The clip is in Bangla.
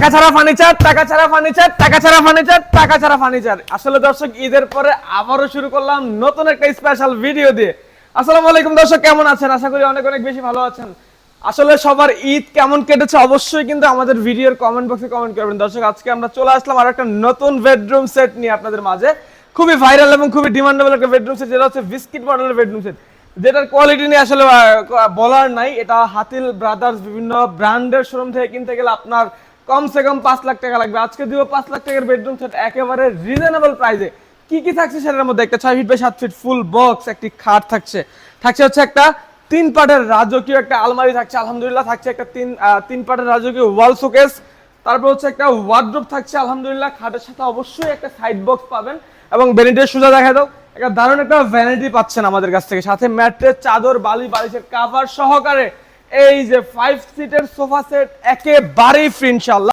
টাকা ছাড়া ফার্নিচার, টাকা ছাড়া ফার্নিচার, টাকা ছাড়া ফার্নিচার, টাকা ছাড়া ফার্নিচার। আসলে দর্শক, ঈদের পরে আবারও শুরু করলাম নতুন একটা স্পেশাল ভিডিও দিয়ে। আসসালামু আলাইকুম দর্শক, কেমন আছেন? আশা করি অনেক অনেক বেশি ভালো আছেন। আসলে সবার ঈদ কেমন কেটেছে অবশ্যই কিন্তু আমাদের ভিডিওর কমেন্ট বক্সে কমেন্ট করবেন। দর্শক, আজকে আমরা চলে আসলাম আর একটা নতুন বেডরুম সেট নিয়ে আপনাদের মাঝে। খুবই ভাইরাল এবং খুবই ডিমান্ডেবল একটা বেডরুম সেট, যেটা হচ্ছে বিস্কিট মডেলের বেডরুম সেট, যেটার কোয়ালিটি নিয়ে আসলে বলার নাই। এটা হাতিল ব্রাদার্স বিভিন্ন ব্র্যান্ডের শোরুম থেকে কিনতে গেলে আপনার কমসে কম 5 লাখ টাকা লাগবে। আজকে দিব 5 লাখ টাকার বেডরুম সেট একেবারে রিজনেবল প্রাইসে। কি কি থাকছে সেটার মধ্যে? একটা 6 feet by 7 feet full box, একটি খাট থাকছে, হচ্ছে একটা 3 পার্টের রাজকীয় একটা আলমারি থাকছে, আলহামদুলিল্লাহ। থাকছে একটা 3 পার্টের রাজকীয় ওয়াল শোকেস। তারপর হচ্ছে একটা ওয়ার্ডরোব থাকছে, আলহামদুলিল্লাহ। খাটের সাথে অবশ্যই একটা সাইড বক্স পাবেন এবং ভ্যানিটির সোজা দেখা দাও, একটা দারুণ একটা ভ্যানিটি পাচ্ছেন আমাদের কাছ থেকে, সাথে ম্যাট্রেস, চাদর, বালিশের কভার সহকারে এই যে 5 সিটের সোফা সেট একেবারেই ফ্রি ইনশাআল্লাহ।